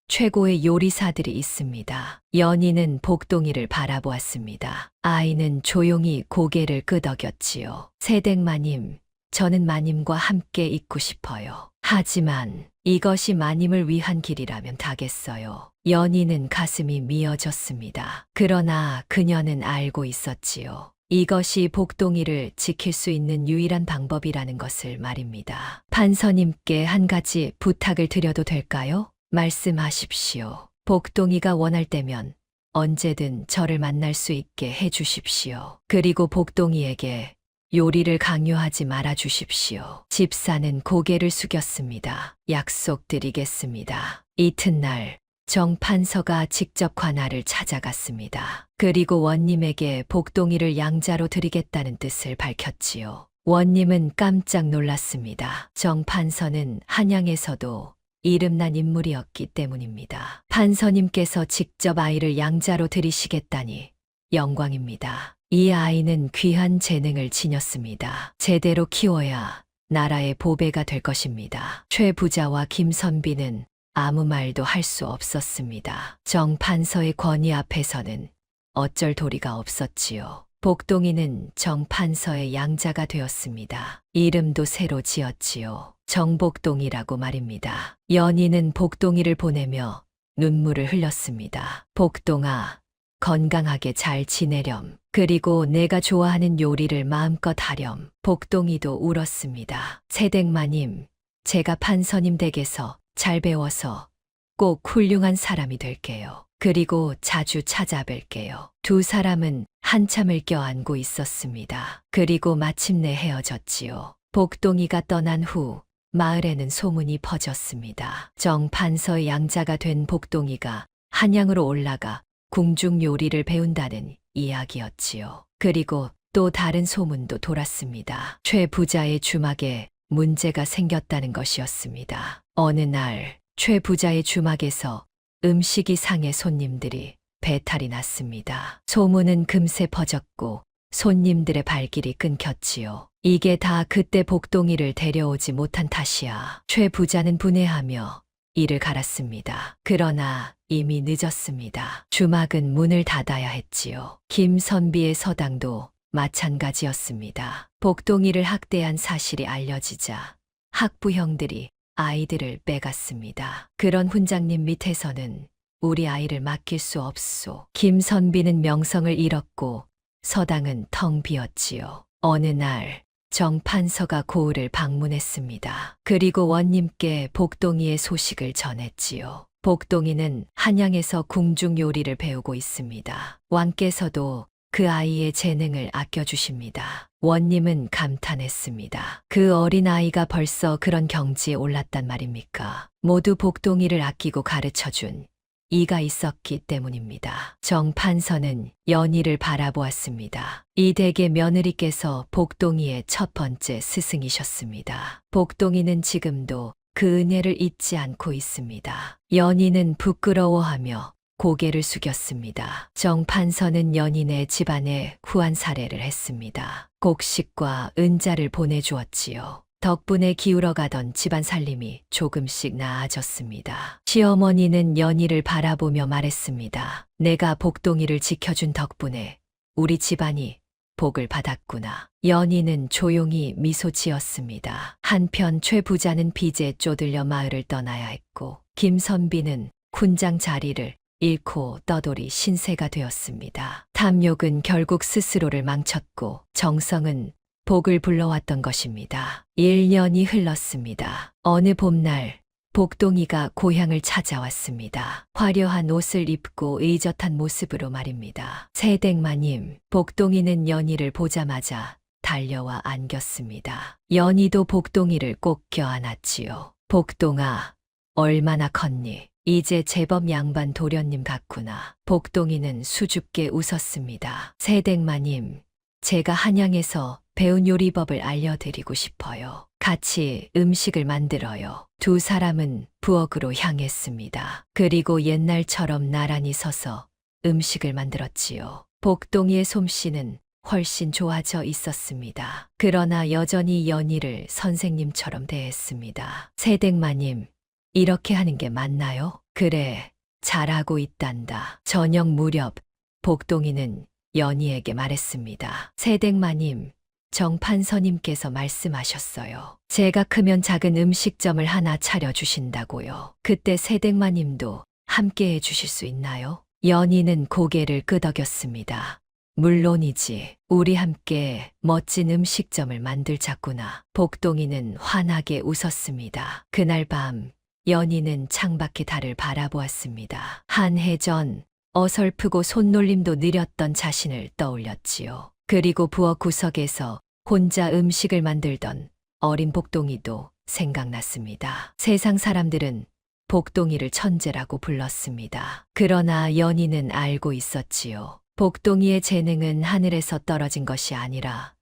Speaker 1: 최고의 요리사들이 있습니다. 연희는 복동이를 바라보았습니다. 아이는 조용히 고개를 끄덕였지요. 세댁마님, 저는 마님과 함께 있고 싶어요. 하지만 이것이 마님을 위한 길이라면 다겠어요. 연희는 가슴이 미어졌습니다. 그러나 그녀는 알고 있었지요. 이것이 복동이를 지킬 수 있는 유일한 방법이라는 것을 말입니다. 판서님께 한 가지 부탁을 드려도 될까요? 말씀하십시오. 복동이가 원할 때면 언제든 저를 만날 수 있게 해주십시오. 그리고 복동이에게 요리를 강요하지 말아 주십시오. 집사는 고개를 숙였습니다. 약속드리겠습니다. 이튿날 정판서가 직접 관아를 찾아갔습니다. 그리고 원님에게 복동이를 양자로 드리겠다는 뜻을 밝혔지요. 원님은 깜짝 놀랐습니다. 정판서는 한양에서도 이름난 인물이었기 때문입니다. 판서님께서 직접 아이를 양자로 드리시겠다니 영광입니다. 이 아이는 귀한 재능을 지녔습니다. 제대로 키워야 나라의 보배가 될 것입니다. 최 부자와 김선비는 아무 말도 할 수 없었습니다. 정판서의 권위 앞에서는 어쩔 도리가 없었지요. 복동이는 정판서의 양자가 되었습니다. 이름도 새로 지었지요. 정복동이라고 말입니다. 연희는 복동이를 보내며 눈물을 흘렸습니다. 복동아, 건강하게 잘 지내렴. 그리고 내가 좋아하는 요리를 마음껏 하렴. 복동이도 울었습니다. 세댁마님, 제가 판서님 댁에서 잘 배워서 꼭 훌륭한 사람이 될게요. 그리고 자주 찾아뵐게요. 두 사람은 한참을 껴안고 있었습니다. 그리고 마침내 헤어졌지요. 복동이가 떠난 후 마을에는 소문이 퍼졌습니다. 정판서의 양자가 된 복동이가 한양으로 올라가 궁중 요리를 배운다는 이야기였지요. 그리고 또 다른 소문도 돌았습니다. 최 부자의 주막에 문제가 생겼다는 것이었습니다. 어느 날 최 부자의 주막에서 음식이 상해 손님들이 배탈이 났습니다. 소문은 금세 퍼졌고 손님들의 발길이 끊겼지요. 이게 다 그때 복동이를 데려오지 못한 탓이야. 최 부자는 분해하며 이를 갈았습니다. 그러나 이미 늦었습니다. 주막은 문을 닫아야 했지요. 김선비의 서당도 마찬가지였습니다. 복동이를 학대한 사실이 알려지자 학부형들이 아이들을 빼갔습니다. 그런 훈장님 밑에서는 우리 아이를 맡길 수 없소. 김선비는 명성을 잃었고 서당은 텅 비었지요. 어느 날 정판서가 고을을 방문했습니다. 그리고 원님께 복동이의 소식을 전했지요. 복동이는 한양에서 궁중 요리를 배우고 있습니다. 왕께서도 그 아이의 재능을 아껴주십니다. 원님은 감탄했습니다. 그 어린 아이가 벌써 그런 경지에 올랐단 말입니까? 모두 복동이를 아끼고 가르쳐준 이가 있었기 때문입니다. 정판서는 연희를 바라보았습니다. 이 댁의 며느리께서 복동이의 첫 번째 스승이셨습니다. 복동이는 지금도 그 은혜를 잊지 않고 있습니다. 연희는 부끄러워하며 고개를 숙였습니다. 정판서는 연인의 집안에 후한 사례를 했습니다. 곡식과 은자를 보내주었지요. 덕분에 기울어가던 집안 살림이 조금씩 나아졌습니다. 시어머니는 연희를 바라보며 말했습니다. 내가 복동이를 지켜준 덕분에 우리 집안이 복을 받았구나. 연희는 조용히 미소 지었습니다. 한편 최 부자는 빚에 쪼들려 마을을 떠나야 했고 김선비는 훈장 자리를 잃고 떠돌이 신세가 되었습니다. 탐욕은 결국 스스로를 망쳤고 정성은 복을 불러왔던 것입니다. 1년이 흘렀습니다. 어느 봄날 복동이가 고향을 찾아왔습니다. 화려한 옷을 입고 의젓한 모습으로 말입니다. 새댁마님, 복동이는 연희를 보자마자 달려와 안겼습니다. 연희도 복동이를 꼭 껴안았지요. 복동아, 얼마나 컸니? 이제 제법 양반 도련님 같구나. 복동이는 수줍게 웃었습니다. 새댁마님, 제가 한양에서 배운 요리법을 알려드리고 싶어요. 같이 음식을 만들어요. 두 사람은 부엌으로 향했습니다. 그리고 옛날처럼 나란히 서서 음식을 만들었지요. 복동이의 솜씨는 훨씬 좋아져 있었습니다. 그러나 여전히 연희를 선생님처럼 대했습니다. 새댁마님, 이렇게 하는 게 맞나요? 그래, 잘하고 있단다. 저녁 무렵 복동이는 연희에게 말했습니다. 새댁마님, 정판서님께서 말씀하셨어요. 제가 크면 작은 음식점을 하나 차려주신다고요. 그때 새댁마님도 함께 해주실 수 있나요? 연희는 고개를 끄덕였습니다. 물론이지. 우리 함께 멋진 음식점을 만들자꾸나. 복동이는 환하게 웃었습니다. 그날 밤 연희는 창밖의 달을 바라보았습니다. 한 해 전 어설프고 손놀림도 느렸던 자신을 떠올렸지요. 그리고 부엌 구석에서 혼자 음식을 만들던 어린 복동이도 생각났습니다. 세상 사람들은 복동이를 천재라고 불렀습니다. 그러나 연희는 알고 있었지요. 복동이의 재능은 하늘에서 떨어진 것이 아니라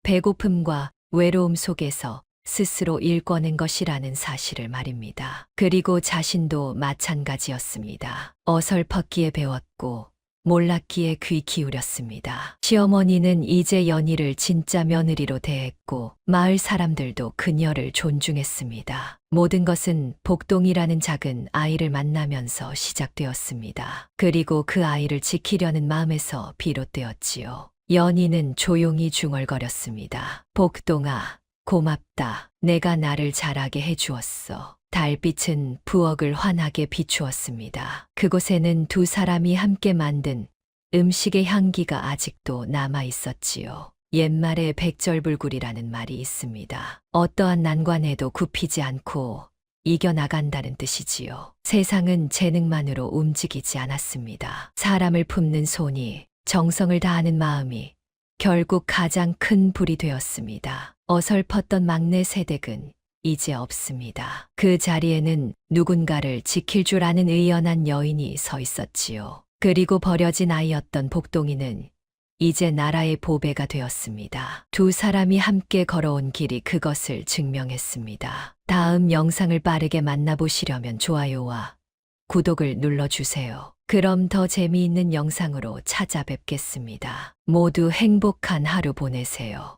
Speaker 1: 배고픔과 외로움 속에서 스스로 일궈낸 것이라는 사실을 말입니다. 그리고 자신도 마찬가지였습니다. 어설펐기에 배웠고 몰랐기에 귀 기울였습니다. 시어머니는 이제 연희를 진짜 며느리로 대했고 마을 사람들도 그녀를 존중했습니다. 모든 것은 복동이라는 작은 아이를 만나면서 시작되었습니다. 그리고 그 아이를 지키려는 마음에서 비롯되었지요. 연희는 조용히 중얼거렸습니다. 복동아, 고맙다. 내가 나를 자라게 해주었어. 달빛은 부엌을 환하게 비추었습니다. 그곳에는 두 사람이 함께 만든 음식의 향기가 아직도 남아 있었지요. 옛말에 백절불굴이라는 말이 있습니다. 어떠한 난관에도 굽히지 않고 이겨나간다는 뜻이지요. 세상은 재능만으로 움직이지 않았습니다. 사람을 품는 손이, 정성을 다하는 마음이 결국 가장 큰 불이 되었습니다. 어설펐던 막내 새댁은 이제 없습니다. 그 자리에는 누군가를 지킬 줄 아는 의연한 여인이 서 있었지요. 그리고 버려진 아이였던 복동이는 이제 나라의 보배가 되었습니다. 두 사람이 함께 걸어온 길이 그것을 증명했습니다. 다음 영상을 빠르게 만나보시려면 좋아요와 구독을 눌러주세요. 그럼 더 재미있는 영상으로 찾아뵙겠습니다. 모두 행복한 하루 보내세요.